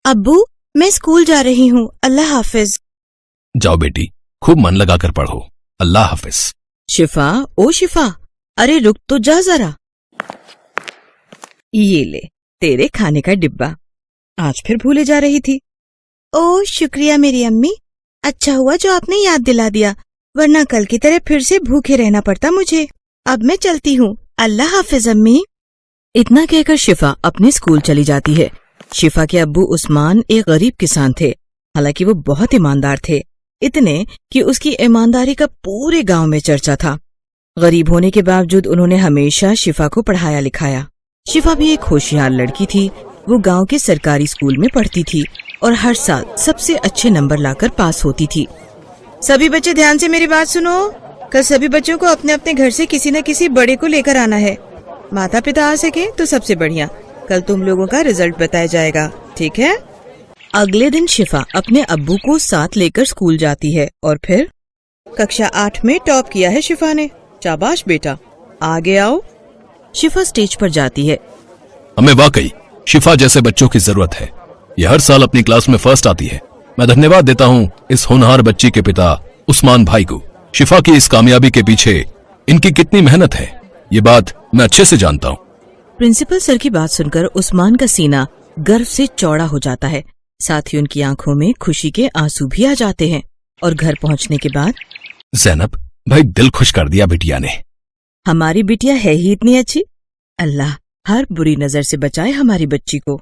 अब्बू मैं स्कूल जा रही हूँ, अल्लाह हाफिज। जाओ बेटी, खूब मन लगा कर पढ़ो, अल्लाह हाफिज। शिफा, ओ शिफा, अरे रुक तो जा जरा। ये ले तेरे खाने का डिब्बा, आज फिर भूले जा रही थी। ओ शुक्रिया मेरी अम्मी, अच्छा हुआ जो आपने याद दिला दिया, वरना कल की तरह फिर से भूखे रहना पड़ता मुझे। अब मैं चलती हूँ, अल्लाह हाफिज अम्मी। इतना कहकर शिफा अपने स्कूल चली जाती है। शिफा के अब्बू उस्मान एक गरीब किसान थे, हालांकि वो बहुत ईमानदार थे, इतने कि उसकी ईमानदारी का पूरे गांव में चर्चा था। गरीब होने के बावजूद उन्होंने हमेशा शिफा को पढ़ाया लिखाया। शिफा भी एक होशियार लड़की थी। वो गांव के सरकारी स्कूल में पढ़ती थी और हर साल सबसे अच्छे नंबर लाकर पास होती थी। सभी बच्चे ध्यान से मेरी बात सुनो, कल सभी बच्चों को अपने अपने घर से किसी न किसी बड़े को लेकर आना है। माता पिता आ सके तो सबसे बढ़िया, कल तुम लोगों का रिजल्ट बताया जाएगा, ठीक है? अगले दिन शिफा अपने अब्बू को साथ लेकर स्कूल जाती है और फिर कक्षा 8 में टॉप किया है शिफा ने, शाबाश बेटा, आगे आओ। शिफा स्टेज पर जाती है। हमें वाकई शिफा जैसे बच्चों की जरूरत है। यह हर साल अपनी क्लास में फर्स्ट आती है। मैं धन्यवाद देता हूँ इस होनहार बच्ची के पिता उस्मान भाई को। शिफा की इस कामयाबी के पीछे इनकी कितनी मेहनत है, ये बात मैं अच्छे से जानता हूँ। प्रिंसिपल सर की बात सुनकर उस्मान का सीना गर्व से चौड़ा हो जाता है, साथ ही उनकी आंखों में खुशी के आंसू भी आ जाते हैं। और घर पहुंचने के बाद, ज़ैनब भाई दिल खुश कर दिया बिटिया ने। हमारी बिटिया है ही इतनी अच्छी, अल्लाह हर बुरी नजर से बचाए हमारी बच्ची को।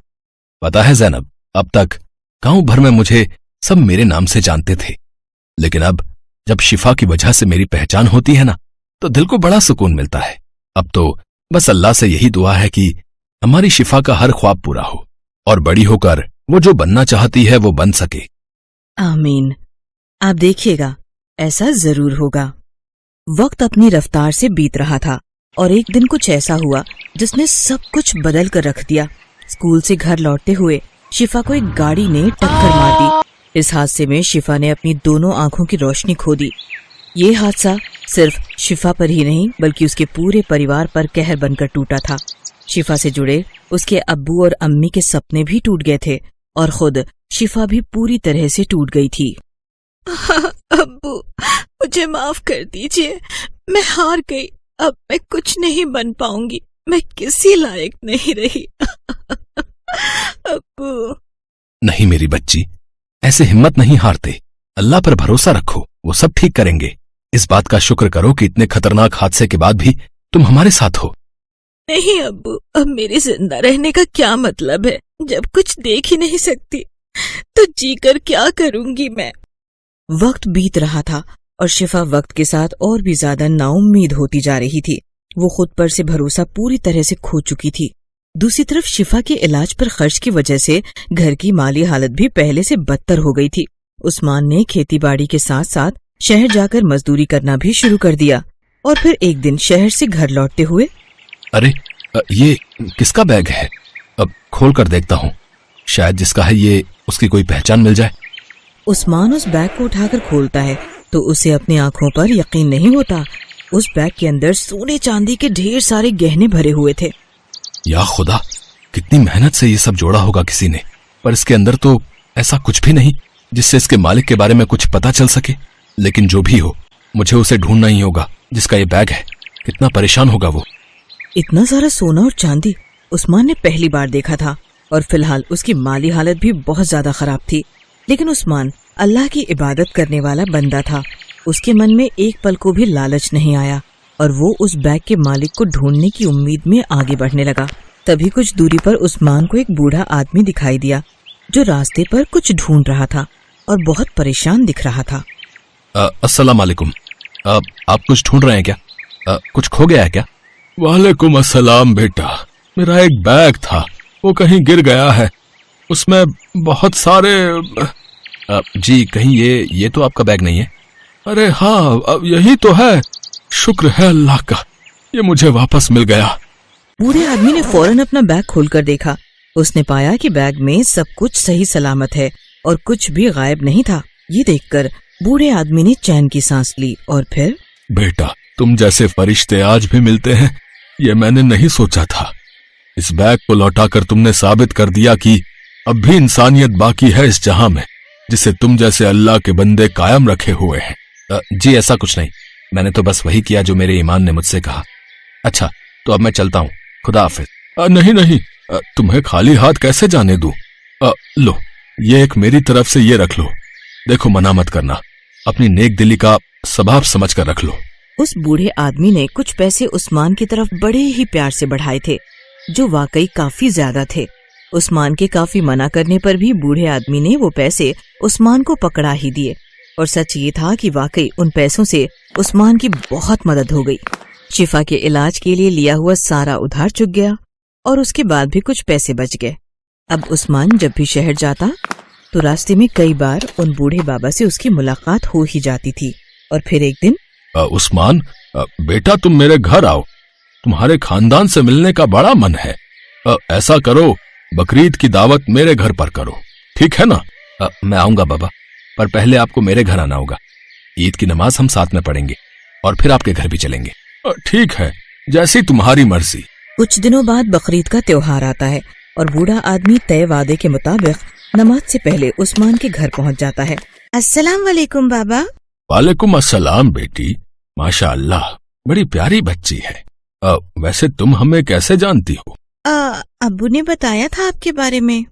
पता है ज़ैनब, अब तक गांव भर में मुझे सब मेरे नाम से जानते थे, लेकिन अब जब शिफा की वजह से मेरी पहचान होती है ना, तो दिल को बड़ा सुकून मिलता है। अब तो बस अल्लाह से यही दुआ है कि हमारी शिफा का हर ख्वाब पूरा हो और बड़ी होकर वो जो बनना चाहती है वो बन सके। आमीन। आप देखिएगा ऐसा जरूर होगा। वक्त अपनी रफ्तार से बीत रहा था और एक दिन कुछ ऐसा हुआ जिसने सब कुछ बदल कर रख दिया। स्कूल से घर लौटते हुए शिफा को एक गाड़ी ने टक्कर मार दी। इस हादसे में शिफा ने अपनी दोनों आंखों की रोशनी खो दी। ये हादसा सिर्फ शिफा पर ही नहीं बल्कि उसके पूरे परिवार पर कहर बनकर टूटा था। शिफा से जुड़े उसके अब्बू और अम्मी के सपने भी टूट गए थे और खुद शिफा भी पूरी तरह से टूट गई थी। अब्बू मुझे माफ कर दीजिए, मैं हार गई, अब मैं कुछ नहीं बन पाऊंगी, मैं किसी लायक नहीं रही। अब्बू। नहीं मेरी बच्ची, ऐसे हिम्मत नहीं हारते, अल्लाह पर भरोसा रखो, वो सब ठीक करेंगे। इस बात का शुक्र करो कि इतने खतरनाक हादसे के बाद भी तुम हमारे साथ हो। नहीं अब्बू, अब मेरे जिंदा रहने का क्या मतलब है, जब कुछ देख ही नहीं सकती तो जीकर क्या करूंगी मैं। वक्त बीत रहा था और शिफा वक्त के साथ और भी ज्यादा नाउम्मीद होती जा रही थी। वो खुद पर से भरोसा पूरी तरह से खो चुकी थी। दूसरी तरफ शिफा के इलाज पर खर्च की वजह से घर की माली हालत भी पहले से बदतर हो गई थी। उस्मान ने खेती बाड़ी के साथ साथ शहर जाकर मजदूरी करना भी शुरू कर दिया और फिर एक दिन शहर से घर लौटते हुए, अरे ये किसका बैग है? अब खोल कर देखता हूँ, शायद जिसका है ये उसकी कोई पहचान मिल जाए। उस्मान उस बैग को उठाकर खोलता है तो उसे अपनी आंखों पर यकीन नहीं होता। उस बैग के अंदर सोने चांदी के ढेर सारे गहने भरे हुए थे। या खुदा, कितनी मेहनत से ये सब जोड़ा होगा किसी ने, पर इसके अंदर तो ऐसा कुछ भी नहीं जिससे इसके मालिक के बारे में कुछ पता चल सके। लेकिन जो भी हो, मुझे उसे ढूंढना ही होगा जिसका ये बैग है। कितना परेशान होगा वो। इतना सारा सोना और चांदी उस्मान ने पहली बार देखा था और फिलहाल उसकी माली हालत भी बहुत ज्यादा खराब थी। लेकिन उस्मान अल्लाह की इबादत करने वाला बंदा था। उसके मन में एक पल को भी लालच नहीं आया और वो उस बैग के मालिक को ढूंढने की उम्मीद में आगे बढ़ने लगा। तभी कुछ दूरी पर उस्मान को एक बूढ़ा आदमी दिखाई दिया जो रास्ते पर कुछ ढूंढ रहा था और बहुत परेशान दिख रहा था। अस्सलाम वालेकुम, आप कुछ ढूंढ रहे हैं क्या? कुछ खो गया है क्या? वालेकुम अस्सलाम बेटा, मेरा एक बैग था, वो कहीं गिर गया है, उसमें बहुत सारे जी कहीं ये तो आपका बैग नहीं है? अरे हाँ, अब यही तो है, शुक्र है अल्लाह का, ये मुझे वापस मिल गया। बूढ़े आदमी ने फौरन अपना बैग खोलकर देखा। उसने पाया कि बैग में सब कुछ सही सलामत है और कुछ भी गायब नहीं था। ये देखकर बूढ़े आदमी ने चैन की सांस ली और फिर, बेटा तुम जैसे फरिश्ते आज भी मिलते हैं, ये मैंने नहीं सोचा था। इस बैग को लौटाकर तुमने साबित कर दिया कि अब भी इंसानियत बाकी है इस जहां में जिसे तुम जैसे अल्लाह के बंदे कायम रखे हुए हैं। जी ऐसा कुछ नहीं, मैंने तो बस वही किया जो मेरे ईमान ने मुझसे कहा। अच्छा तो अब मैं चलता हूँ, खुदा हाफिज। नहीं नहीं, तुम्हें खाली हाथ कैसे जाने दूं? लो ये एक मेरी तरफ से ये रख लो। देखो मना मत करना, अपनी नेक दिली का स्वभाव समझ कर रख लो। उस बूढ़े आदमी ने कुछ पैसे उस्मान की तरफ बड़े ही प्यार से बढ़ाए थे, जो वाकई काफी ज्यादा थे। उस्मान के काफी मना करने पर भी बूढ़े आदमी ने वो पैसे उस्मान को पकड़ा ही दिए। और सच ये था कि वाकई उन पैसों से उस्मान की बहुत मदद हो गई। शिफा के इलाज के लिए लिया हुआ सारा उधार चुक गया और उसके बाद भी कुछ पैसे बच गए। अब उस्मान जब भी शहर जाता तो रास्ते में कई बार उन बूढ़े बाबा से उसकी मुलाकात हो ही जाती थी। और फिर एक दिन, उस्मान बेटा तुम मेरे घर आओ, तुम्हारे खानदान से मिलने का बड़ा मन है। ऐसा करो बकरीद की दावत मेरे घर पर करो, ठीक है ना? मैं आऊंगा बाबा, पर पहले आपको मेरे घर आना होगा। ईद की नमाज हम साथ में पढ़ेंगे और फिर आपके घर भी चलेंगे। ठीक है, जैसी तुम्हारी मर्जी। कुछ दिनों बाद बकरीद का त्योहार आता है और बूढ़ा आदमी तय वादे के मुताबिक नमाज से पहले उस्मान के घर पहुंच जाता है। अस्सलाम वालेकुम बाबा। वालेकुम अस्सलाम बेटी, माशा अल्लाह बड़ी प्यारी बच्ची है। वैसे तुम हमें कैसे जानती हो? अब्बू ने बताया था आपके बारे में।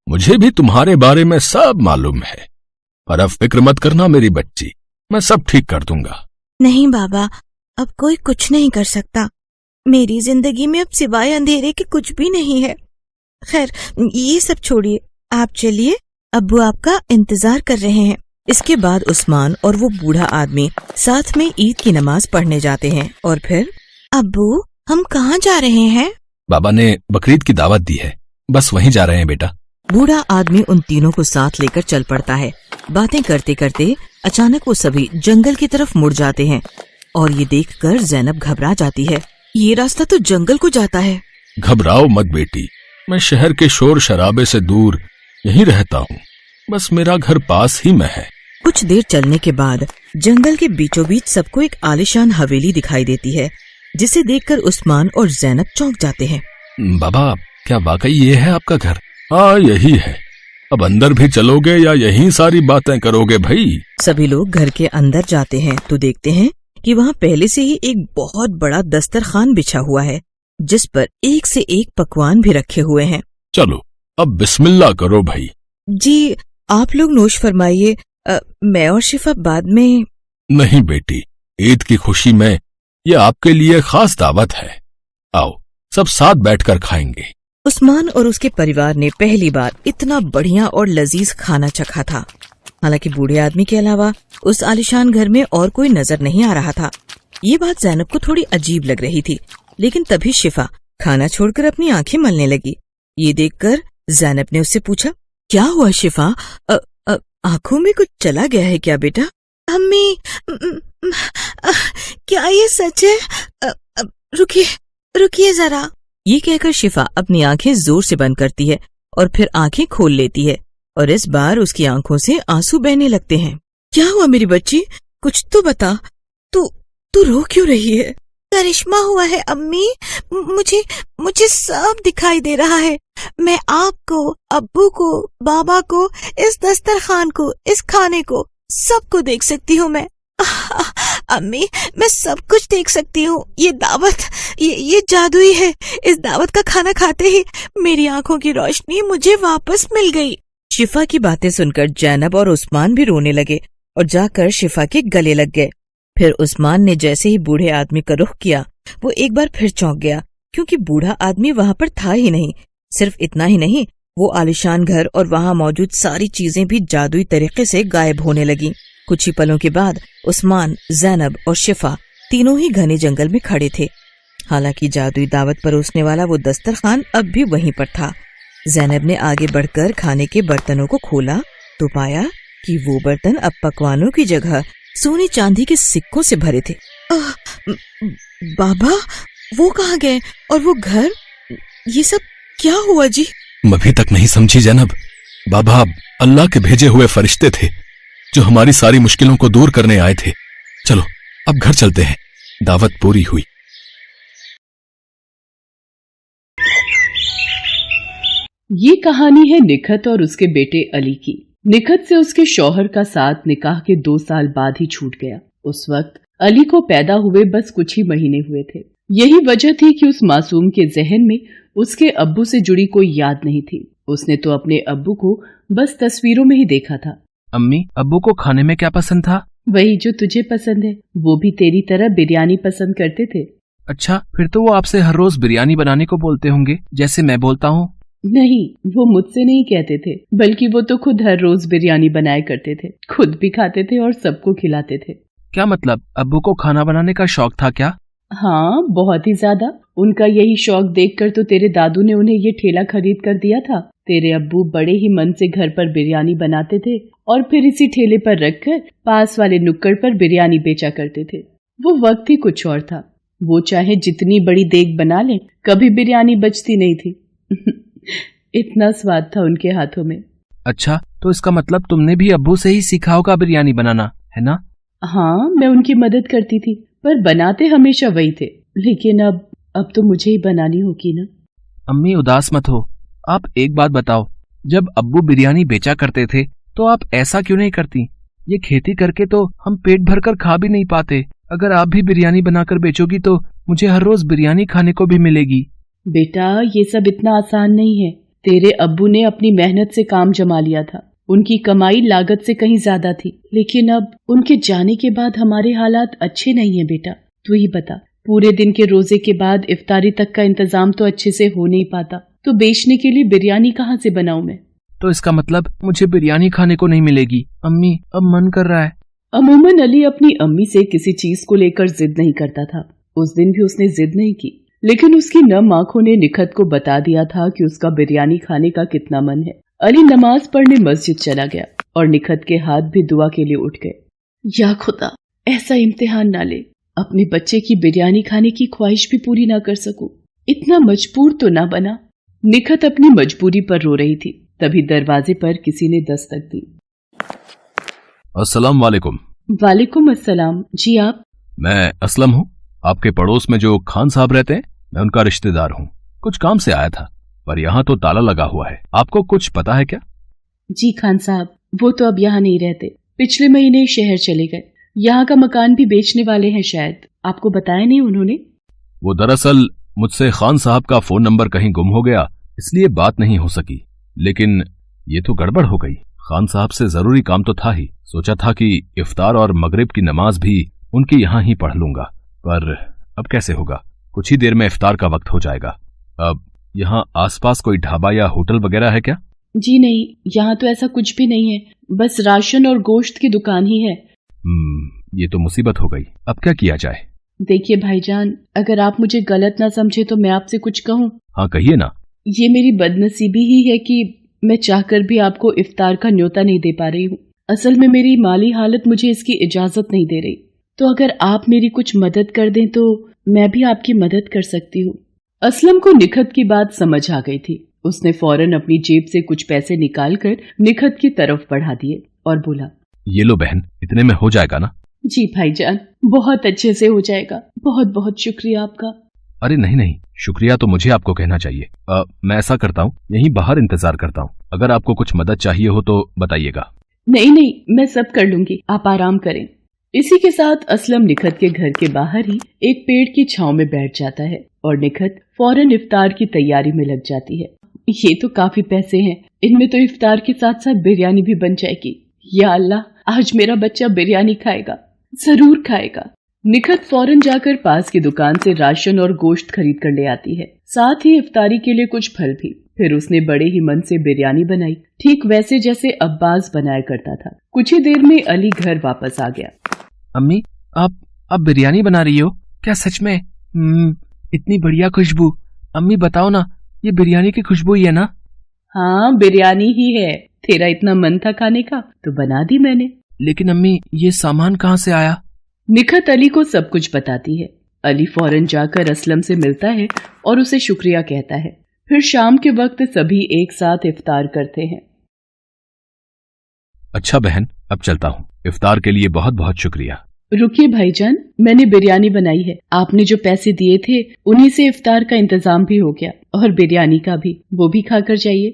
मुझे भी तुम्हारे बारे में सब मालूम है, पर अब फिक्र मत करना मेरी बच्ची, मैं सब ठीक कर दूंगा। नहीं बाबा, अब कोई कुछ नहीं कर सकता। मेरी जिंदगी में अब सिवाय अंधेरे के कुछ भी नहीं है। खैर ये सब छोड़िए, आप चलिए, अब्बू आपका इंतजार कर रहे हैं। इसके बाद उस्मान और वो बूढ़ा आदमी साथ में ईद की नमाज पढ़ने जाते हैं। और फिर, अब्बू हम कहाँ जा रहे हैं? बाबा ने बकरीद की दावत दी है, बस वहीं जा रहे हैं बेटा। बूढ़ा आदमी उन तीनों को साथ लेकर चल पड़ता है। बातें करते करते अचानक वो सभी जंगल की तरफ मुड़ जाते हैं और ये देखकर ज़ैनब घबरा जाती है। ये रास्ता तो जंगल को जाता है। घबराओ मत बेटी, मैं शहर के शोर शराबे से दूर यहीं रहता हूँ, बस मेरा घर पास ही में है। कुछ देर चलने के बाद जंगल के बीचों बीच सबको एक आलीशान हवेली दिखाई देती है, जिसे देखकर उस्मान और ज़ैनब चौंक जाते हैं। बाबा क्या वाकई ये है आपका घर? हाँ यही है। अब अंदर भी चलोगे या यहीं सारी बातें करोगे भाई? सभी लोग घर के अंदर जाते हैं तो देखते हैं कि वहाँ पहले से ही एक बहुत बड़ा दस्तरखान बिछा हुआ है, जिस पर एक से एक पकवान भी रखे हुए हैं। चलो अब बिस्मिल्लाह करो भाई। जी आप लोग नोश फरमाइए, मैं और शिफा बाद में। नहीं बेटी, ईद की खुशी में ये आपके लिए खास दावत है, आओ सब साथ बैठकर खाएंगे। उस्मान और उसके परिवार ने पहली बार इतना बढ़िया और लजीज खाना चखा था। हालांकि बूढ़े आदमी के अलावा उस आलिशान घर में और कोई नजर नहीं आ रहा था। ये बात ज़ैनब को थोड़ी अजीब लग रही थी, लेकिन तभी शिफा खाना छोड़कर अपनी आंखें मलने लगी। ये देखकर ज़ैनब ने उससे पूछा, क्या हुआ शिफा, आंखों में कुछ चला गया है क्या बेटा? अम्मी, क्या ये सच है? रुकिए रुकिए जरा। ये कहकर शिफा अपनी आंखें जोर से बंद करती है और फिर आंखें खोल लेती है और इस बार उसकी आंखों से आंसू बहने लगते हैं। क्या हुआ मेरी बच्ची, कुछ तो बता, तू रो क्यों रही है? करिश्मा हुआ है अम्मी, मुझे सब दिखाई दे रहा है। मैं आपको, अब्बू को, बाबा को, इस दस्तरखान को, इस खाने को, सबको देख सकती हूँ मैं। अम्मी मैं सब कुछ देख सकती हूँ। ये दावत, ये जादुई है। इस दावत का खाना खाते ही मेरी आंखों की रोशनी मुझे वापस मिल गई। शिफा की बातें सुनकर ज़ैनब और उस्मान भी रोने लगे और जाकर शिफा के गले लग गए। फिर उस्मान ने जैसे ही बूढ़े आदमी का रुख किया, वो एक बार फिर चौंक गया, क्योंकि बूढ़ा आदमी वहाँ पर था ही नहीं। सिर्फ इतना ही नहीं, वो आलिशान घर और वहाँ मौजूद सारी चीजें भी जादुई तरीके से गायब होने लगी। कुछ ही पलों के बाद उस्मान, ज़ैनब और शिफा तीनों ही घने जंगल में खड़े थे। हालांकि जादुई दावत परोसने वाला वो दस्तरखान अब भी वहीं पर था। ज़ैनब ने आगे बढ़कर खाने के बर्तनों को खोला तो पाया कि वो बर्तन अब पकवानों की जगह सोने चांदी के सिक्कों से भरे थे। बाबा वो कहाँ गए और वो घर, ये सब क्या हुआ जी? अभी तक नहीं समझी ज़ैनब, बाबा अल्लाह के भेजे हुए फरिश्ते थे जो हमारी सारी मुश्किलों को दूर करने आए थे। चलो अब घर चलते हैं, दावत पूरी हुई। ये कहानी है निखत और उसके बेटे अली की। निखत से उसके शौहर का साथ निकाह के 2 साल बाद ही छूट गया। उस वक्त अली को पैदा हुए बस कुछ ही महीने हुए थे। यही वजह थी कि उस मासूम के जहन में उसके अब्बू से जुड़ी कोई याद नहीं थी। उसने तो अपने अब्बू को बस तस्वीरों में ही देखा था। अम्मी, अब्बू को खाने में क्या पसंद था? वही जो तुझे पसंद है। वो भी तेरी तरह बिरयानी पसंद करते थे। अच्छा, फिर तो वो आपसे हर रोज बिरयानी बनाने को बोलते होंगे, जैसे मैं बोलता हूँ। नहीं, वो मुझसे नहीं कहते थे, बल्कि वो तो खुद हर रोज बिरयानी बनाया करते थे। खुद भी खाते थे और सबको खिलाते थे। क्या मतलब, अब्बू को खाना बनाने का शौक था क्या? हाँ, बहुत ही ज्यादा। उनका यही शौक देखकर तो तेरे दादू ने उन्हें ये ठेला खरीद कर दिया था। तेरे अब्बू बड़े ही मन से घर पर बिरयानी बनाते थे और फिर इसी ठेले पर रखकर पास वाले नुक्कड़ पर बिरयानी बेचा करते थे। वो वक्त ही कुछ और था। वो चाहे जितनी बड़ी देग बना ले, कभी बिरयानी बचती नहीं थी। इतना स्वाद था उनके हाथों में। अच्छा, तो इसका मतलब तुमने भी अब्बू से ही सीखा होगा बिरयानी बनाना, है ना? हाँ, मैं उनकी मदद करती थी, पर बनाते हमेशा वही थे। लेकिन अब तो मुझे ही बनानी होगी ना। अम्मी, उदास मत हो। आप एक बात बताओ, जब अब्बू बिरयानी बेचा करते थे तो आप ऐसा क्यों नहीं करती? ये खेती करके तो हम पेट भरकर खा भी नहीं पाते। अगर आप भी बिरयानी बनाकर बेचोगी तो मुझे हर रोज बिरयानी खाने को भी मिलेगी। बेटा, ये सब इतना आसान नहीं है। तेरे अब्बू ने अपनी मेहनत से काम जमा लिया था। उनकी कमाई लागत से कहीं ज्यादा थी। लेकिन अब उनके जाने के बाद हमारे हालात अच्छे नहीं है बेटा। तू ही बता, पूरे दिन के रोजे के बाद इफ्तारी तक का इंतजाम तो अच्छे से हो नहीं पाता, तो बेचने के लिए बिरयानी कहाँ से बनाऊं मैं? तो इसका मतलब मुझे बिरयानी खाने को नहीं मिलेगी। अम्मी, अब मन कर रहा है। अमूमन अली अपनी अम्मी से किसी चीज को लेकर जिद नहीं करता था। उस दिन भी उसने जिद नहीं की, लेकिन उसकी नम आंखों ने निखत को बता दिया था कि उसका बिरयानी खाने का कितना मन है। अली नमाज पढ़ने मस्जिद चला गया और निखत के हाथ भी दुआ के लिए उठ गए। या खुदा, ऐसा इम्तिहान ना ले, अपने बच्चे की बिरयानी खाने की ख्वाहिश भी पूरी ना कर सकूं। इतना मजबूर तो ना बना। निखत अपनी मजबूरी पर रो रही थी, तभी दरवाजे पर किसी ने दस्तक दी। अस्सलाम वालेकुम। वालेकुम अस्सलाम। जी आप? मैं असलम हूँ। आपके पड़ोस में जो खान साहब रहते हैं, मैं उनका रिश्तेदार हूँ। कुछ काम से आया था, पर यहाँ तो ताला लगा हुआ है। आपको कुछ पता है क्या? जी खान साहब, वो तो अब यहाँ नहीं रहते। पिछले महीने शहर चले गए। यहाँ का मकान भी बेचने वाले हैं शायद। आपको बताया नहीं उन्होंने? वो दरअसल मुझसे खान साहब का फोन नंबर कहीं गुम हो गया, इसलिए बात नहीं हो सकी। लेकिन ये तो गड़बड़ हो गई। खान साहब से जरूरी काम तो था ही। सोचा था कि इफ्तार और मगरिब की नमाज भी उनकी यहाँ ही पढ़ लूंगा, पर अब कैसे होगा? कुछ ही देर में इफ्तार का वक्त हो जाएगा। अब यहाँ आसपास कोई ढाबा या होटल वगैरह है क्या? जी नहीं, यहाँ तो ऐसा कुछ भी नहीं है। बस राशन और गोश्त की दुकान ही है। ये तो मुसीबत हो गई। अब क्या किया जाए? देखिए भाईजान, अगर आप मुझे गलत ना समझे तो मैं आपसे कुछ कहूँ। हाँ, कहिए ना। ये मेरी बदनसीबी ही है कि मैं चाहकर भी आपको इफ्तार का न्योता नहीं दे पा रही हूँ। असल में मेरी माली हालत मुझे इसकी इजाजत नहीं दे रही। तो अगर आप मेरी कुछ मदद कर दें तो मैं भी आपकी मदद कर सकती हूँ। असलम को निखत की बात समझ आ गई थी। उसने फौरन अपनी जेब से कुछ पैसे निकालकर निखत की तरफ बढ़ा दिए और बोला, ये लो बहन, इतने में हो जाएगा ना? जी भाईजान, बहुत अच्छे से हो जाएगा। बहुत बहुत शुक्रिया आपका। अरे नहीं, शुक्रिया तो मुझे आपको कहना चाहिए। मैं ऐसा करता हूँ, यहीं बाहर इंतजार करता हूँ। अगर आपको कुछ मदद चाहिए हो तो बताइएगा। नहीं, मैं सब कर लूंगी, आप आराम करें। इसी के साथ असलम निखत के घर के बाहर ही एक पेड़ की छांव में बैठ जाता है और निखत फौरन इफ्तार की तैयारी में लग जाती है। ये तो काफी पैसे हैं, इनमें तो इफ्तार के साथ साथ बिरयानी भी बन जाएगी। या अल्लाह, आज मेरा बच्चा बिरयानी खाएगा, जरूर खाएगा। निखत फौरन जाकर पास की दुकान से राशन और गोश्त खरीद कर ले आती है, साथ ही इफ्तारी के लिए कुछ फल भी। फिर उसने बड़े ही मन से बिरयानी बनाई, ठीक वैसे जैसे अब्बास बनाया करता था। कुछ ही देर में अली घर वापस आ गया। अम्मी, आप बिरयानी बना रही हो क्या? सच में? इतनी बढ़िया खुशबू। अम्मी बताओ ना, ये बिरयानी की खुशबू ही है ना? हाँ, बिरयानी ही है। तेरा इतना मन था खाने का तो बना दी मैंने। लेकिन अम्मी, ये सामान कहाँ से आया? निखत अली को सब कुछ बताती है। अली फौरन जाकर असलम से मिलता है और उसे शुक्रिया कहता है। फिर शाम के वक्त सभी एक साथ इफ्तार करते हैं। अच्छा बहन, अब चलता हूँ। इफ्तार के लिए बहुत बहुत शुक्रिया। रुकिए भाईजान, मैंने बिरयानी बनाई है। आपने जो पैसे दिए थे उन्हीं से इफ्तार का इंतजाम भी हो गया और बिरयानी का भी, वो भी खाकर जाइए।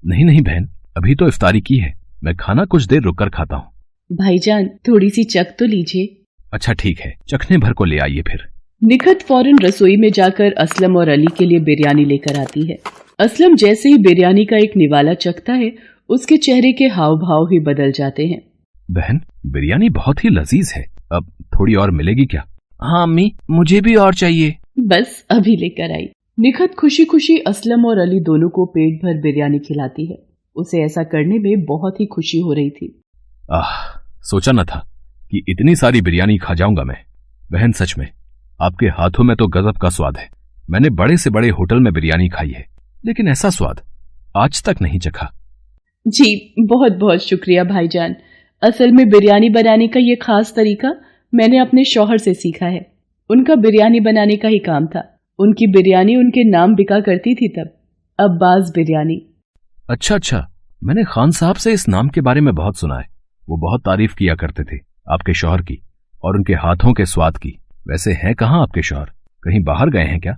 नहीं नहीं बहन, अभी तो इफ्तारी की है, मैं खाना कुछ देर रुक कर खाता हूँ। भाईजान थोड़ी सी चख तो लीजिए। अच्छा ठीक है, चखने भर को ले आइए फिर। निखत फौरन रसोई में जाकर असलम और अली के लिए बिरयानी लेकर आती है। असलम जैसे ही बिरयानी का एक निवाला चखता है, उसके चेहरे के हाव भाव ही बदल जाते हैं। बहन, बिरयानी बहुत ही लजीज है, अब थोड़ी और मिलेगी क्या? हाँ अम्मी, मुझे भी और चाहिए। बस अभी लेकर आई। निखत खुशी खुशी असलम और अली दोनों को पेट भर बिरयानी खिलाती है। उसे ऐसा करने में बहुत ही खुशी हो रही थी। सोचा न था कि इतनी सारी बिरयानी खा जाऊंगा मैं। बहन सच में आपके हाथों में तो गजब का स्वाद है। मैंने बड़े से बड़े होटल में बिरयानी खाई है, लेकिन ऐसा स्वाद आज तक नहीं चखा। जी बहुत बहुत शुक्रिया भाईजान। असल में बिरयानी बनाने का ये खास तरीका मैंने अपने शौहर से सीखा है। उनका बिरयानी बनाने का ही काम था। उनकी बिरयानी उनके नाम बिका करती थी तब, अब्बास बिरयानी। अच्छा, मैंने खान साहब से इस नाम के बारे में बहुत सुना है। वो बहुत तारीफ किया करते थे आपके शौहर की और उनके हाथों के स्वाद की। वैसे हैं कहाँ आपके शौहर? कहीं बाहर गए हैं क्या?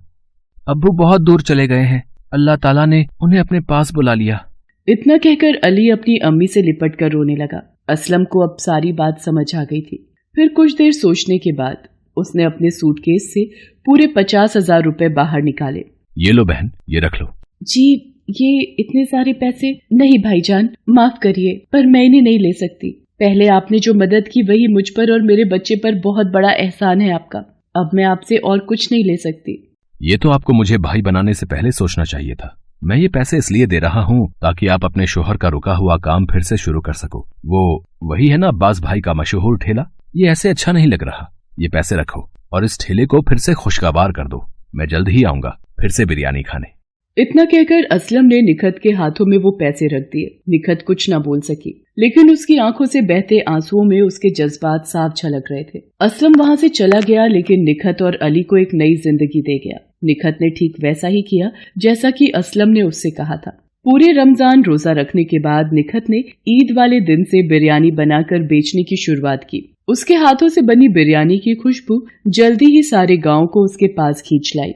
अब्बू बहुत दूर चले गए हैं, अल्लाह ताला ने उन्हें अपने पास बुला लिया। इतना कहकर अली अपनी अम्मी से लिपट कर रोने लगा। असलम को अब सारी बात समझ आ गई थी। फिर कुछ देर सोचने के बाद उसने अपने सूटकेस से पूरे 50,000 रुपए बाहर निकाले। ये लो बहन, ये रख लो। जी ये इतने सारे पैसे? नहीं भाईजान, माफ करिए, पर मैं इन्हें नहीं ले सकती। पहले आपने जो मदद की वही मुझ पर और मेरे बच्चे पर बहुत बड़ा एहसान है आपका। अब मैं आपसे और कुछ नहीं ले सकती। ये तो आपको मुझे भाई बनाने से पहले सोचना चाहिए था। मैं ये पैसे इसलिए दे रहा हूँ ताकि आप अपने शोहर का रुका हुआ काम फिर से शुरू कर सको। वो वही है ना अब्बास भाई का मशहूर ठेला? ये ऐसे अच्छा नहीं लग रहा। ये पैसे रखो और इस ठेले को फिर से खुशगवार कर दो। मैं जल्द ही आऊंगा फिर से बिरयानी खाने। इतना कहकर असलम ने निखत के हाथों में वो पैसे रख दिए। निखत कुछ न बोल सकी, लेकिन उसकी आंखों से बहते आंसुओं में उसके जज्बात साफ झलक रहे थे। असलम वहाँ से चला गया, लेकिन निखत और अली को एक नई जिंदगी दे गया। निखत ने ठीक वैसा ही किया जैसा कि असलम ने उससे कहा था। पूरे रमजान रोजा रखने के बाद निखत ने ईद वाले दिन से बिरयानी बनाकर बेचने की शुरुआत की। उसके हाथों से बनी बिरयानी की खुशबू जल्दी ही सारे गांव को उसके पास खींच लाई।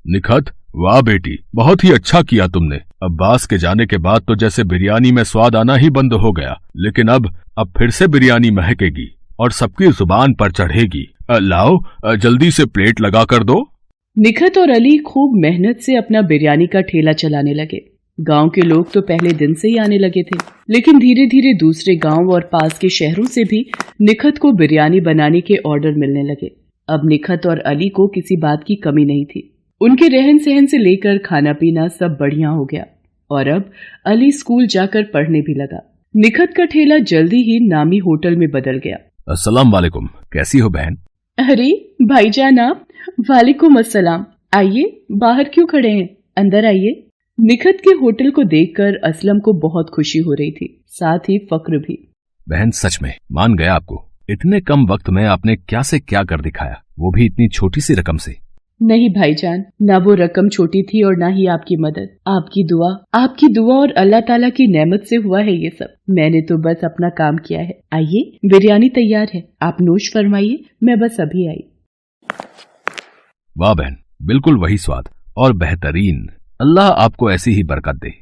निखत, वाह बेटी, बहुत ही अच्छा किया तुमने। अब्बास के जाने के बाद तो जैसे बिरयानी में स्वाद आना ही बंद हो गया, लेकिन अब फिर से बिरयानी महकेगी और सबकी जुबान पर चढ़ेगी। लाओ जल्दी से प्लेट लगा कर दो। निखत और अली खूब मेहनत से अपना बिरयानी का ठेला चलाने लगे। गांव के लोग तो पहले दिन से ही आने लगे थे, लेकिन धीरे धीरे दूसरे गांव और पास के शहरों से भी निखत को बिरयानी बनाने के ऑर्डर मिलने लगे। अब निखत और अली को किसी बात की कमी नहीं थी। उनके रहन सहन से लेकर खाना पीना सब बढ़िया हो गया और अब अली स्कूल जाकर पढ़ने भी लगा। निखत का ठेला जल्दी ही नामी होटल में बदल गया। अस्सलाम वालेकुम, कैसी हो बहन? अरे भाईजान आप? वालेकुम अस्सलाम। आइए, बाहर क्यों खड़े हैं, अंदर आइए। निखत के होटल को देखकर असलम को बहुत खुशी हो रही थी, साथ ही फक्र भी। बहन सच में मान गया आपको। इतने कम वक्त में आपने क्या से क्या कर दिखाया, वो भी इतनी छोटी सी रकम से। नहीं भाईजान, ना वो रकम छोटी थी और ना ही आपकी मदद। आपकी दुआ और अल्लाह ताला की नेमत से हुआ है ये सब। मैंने तो बस अपना काम किया है। आइए, बिरयानी तैयार है, आप नोश फरमाइए, मैं बस अभी आई। वाह बहन, बिल्कुल वही स्वाद और बेहतरीन। अल्लाह आपको ऐसी ही बरकत दे।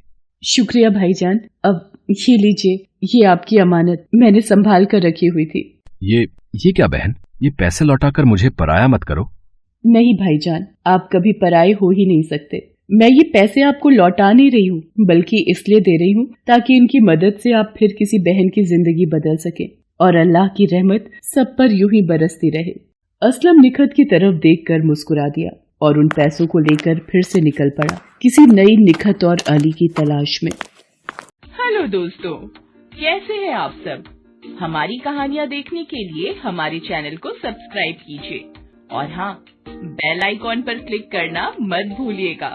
शुक्रिया भाईजान। अब ये लीजिए, ये आपकी अमानत मैंने संभाल कर रखी हुई थी। ये क्या बहन, ये पैसे लौटाकर मुझे पराया मत करो। नहीं भाईजान, आप कभी पराये हो ही नहीं सकते। मैं ये पैसे आपको लौटा नहीं रही हूँ, बल्कि इसलिए दे रही हूँ ताकि इनकी मदद से आप फिर किसी बहन की जिंदगी बदल सके और अल्लाह की रहमत सब पर यूं ही बरसती रहे। असलम निखत की तरफ देखकर मुस्कुरा दिया और उन पैसों को लेकर फिर से निकल पड़ा किसी नई निखत और अली की तलाश में। हेलो दोस्तों, कैसे हैं आप सब? हमारी कहानियाँ देखने के लिए हमारे चैनल को सब्सक्राइब कीजिए और हाँ, बेल आइकॉन पर क्लिक करना मत भूलिएगा।